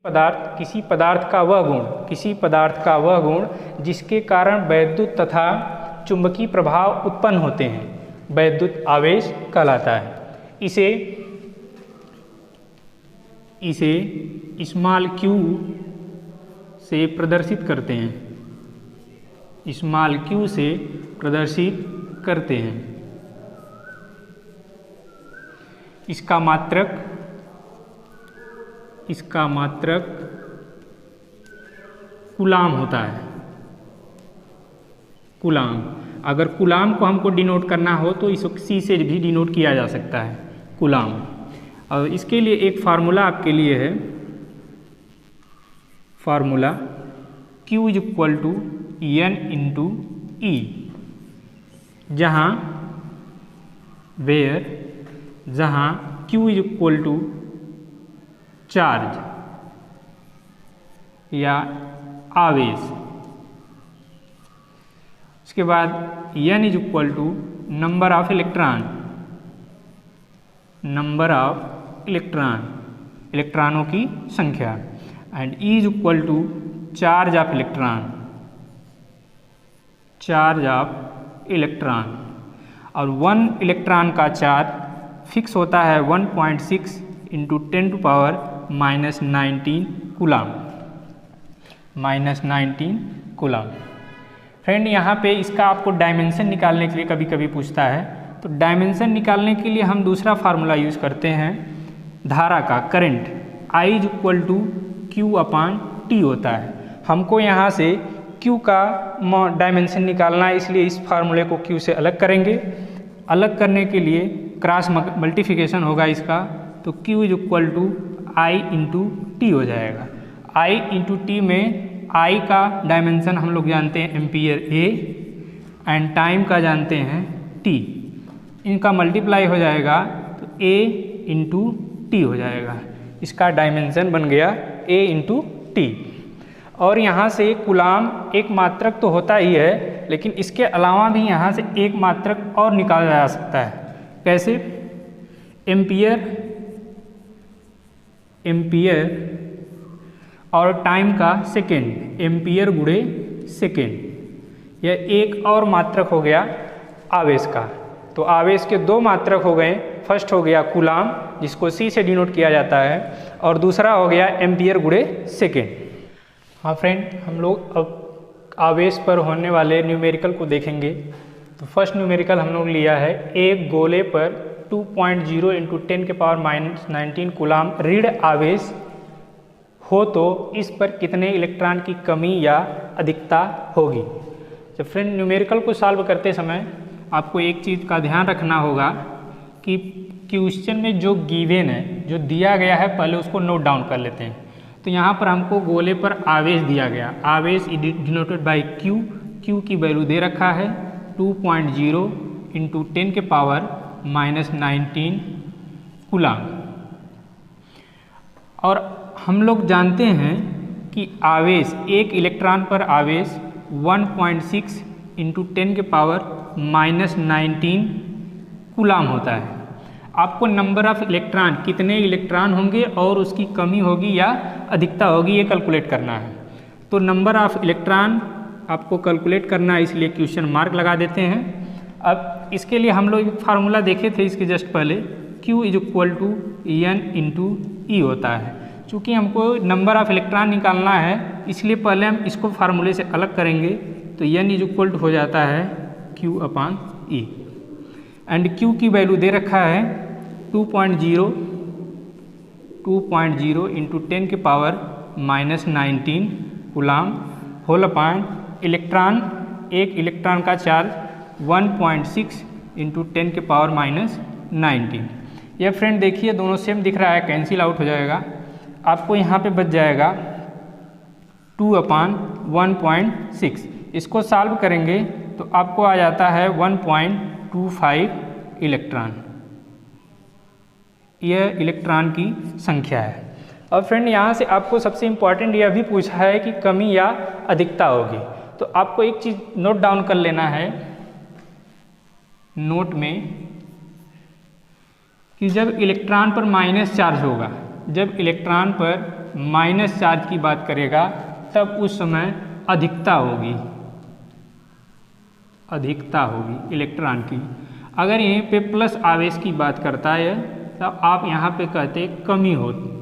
किसी पदार्थ का वह गुण जिसके कारण वैद्युत तथा चुंबकीय प्रभाव उत्पन्न होते हैं वैद्युत आवेश कहलाता है। इसे स्मॉल q से प्रदर्शित करते हैं। स्मॉल q से प्रदर्शित करते हैं। इसका मात्रक कूलाम होता है। कूलाम, अगर कूलाम को हमको डिनोट करना हो तो इसको सी से भी डिनोट किया जा सकता है, कूलाम। और इसके लिए एक फार्मूला आपके लिए है, formula Q is equal to N into E, जहाँ Q is equal to charge या आवेश। उसके बाद N is equal to number of इलेक्ट्रॉनों की संख्या, and E is equal to charge of electron. और 1 इलेक्ट्रॉन का चार्ज फिक्स होता है 1.6 into 10 to power -19 coulomb. Friend, यहाँ पे इसका आपको डायमेंशन निकालने के लिए कभी कभी पूछता है, तो डायमेंशन निकालने के लिए हम दूसरा फार्मूला यूज़ करते हैं धारा का, current. I is equal to Q upon T होता है। हमको यहाँ से Q का डायमेंशन निकालना है, इसलिए इस फार्मूले को Q से अलग करेंगे। अलग करने के लिए क्रॉस मल्टीप्लिकेशन होगा इसका, तो Q is equal to I into T हो जाएगा। I इंटू T में I का डायमेंशन हम लोग जानते हैं एम्पियर A, एंड टाइम का जानते हैं T। इनका मल्टीप्लाई हो जाएगा तो A इंटू T हो जाएगा। इसका डायमेंशन बन गया A इंटू T। और यहाँ से कूलाम एक मात्रक तो होता ही है, लेकिन इसके अलावा भी यहाँ से एक मात्रक और निकाला जा सकता है। कैसे? एम्पियर और टाइम का सेकेंड, एम्पियर गुणे सेकेंड। यह एक और मात्रक हो गया आवेश का। तो आवेश के 2 मात्रक हो गए। फर्स्ट हो गया कूलाम, जिसको C से डिनोट किया जाता है, और दूसरा हो गया एम्पियर गुणे सेकेंड। हाँ फ्रेंड, हम लोग अब आवेश पर होने वाले न्यूमेरिकल को देखेंगे। तो फर्स्ट न्यूमेरिकल हम लोग लिया है, एक गोले पर 2.0 इंटू 10 के पावर -19 कूलाम ऋण आवेश हो तो इस पर कितने इलेक्ट्रॉन की कमी या अधिकता होगी। तो फ्रेंड, न्यूमेरिकल को सॉल्व करते समय आपको एक चीज़ का ध्यान रखना होगा कि क्वेश्चन में जो गिवन है, जो दिया गया है, पहले उसको नोट डाउन कर लेते हैं। तो यहाँ पर हमको गोले पर आवेश दिया गया, आवेश डिनोटेड बाई Q की वैल्यू दे रखा है 2.0 इंटू 10 के पावर -19 कूलाम। और हम लोग जानते हैं कि आवेश, एक इलेक्ट्रॉन पर आवेश 1.6 इंटू 10 के पावर -19 कूलाम होता है। आपको नंबर ऑफ इलेक्ट्रॉन, कितने इलेक्ट्रॉन होंगे और उसकी कमी होगी या अधिकता होगी, ये कैलकुलेट करना है। तो नंबर ऑफ इलेक्ट्रॉन आपको कैलकुलेट करना है, इसलिए क्वेश्चन मार्क लगा देते हैं। अब इसके लिए हम लोग एक फार्मूला देखे थे इसके जस्ट पहले, Q is equal to N into E होता है। चूँकि हमको नंबर ऑफ इलेक्ट्रॉन निकालना है, इसलिए पहले हम इसको फार्मूले से अलग करेंगे। तो N इज इक्वल टू हो जाता है Q upon E, and Q की वैल्यू दे रखा है 2.0 इंटू 10 के power -19 coulomb whole upon electron, एक इलेक्ट्रॉन का चार्ज 1.6 इंटू 10 के पावर -19। यह फ्रेंड देखिए दोनों सेम दिख रहा है, कैंसिल आउट हो जाएगा। आपको यहाँ पे बच जाएगा 2 अपान 1.6। इसको सॉल्व करेंगे तो आपको आ जाता है 1.25 इलेक्ट्रॉन। यह इलेक्ट्रॉन की संख्या है। और फ्रेंड, यहाँ से आपको सबसे इम्पॉर्टेंट यह भी पूछा है कि कमी या अधिकता होगी। तो आपको एक चीज़ नोट डाउन कर लेना है नोट में, कि जब इलेक्ट्रॉन पर माइनस चार्ज होगा, जब इलेक्ट्रॉन पर माइनस चार्ज की बात करेगा तब उस समय अधिकता होगी, अधिकता होगी इलेक्ट्रॉन की। अगर यहीं पे प्लस आवेश की बात करता है तब आप यहाँ पे कहते कमी होगी।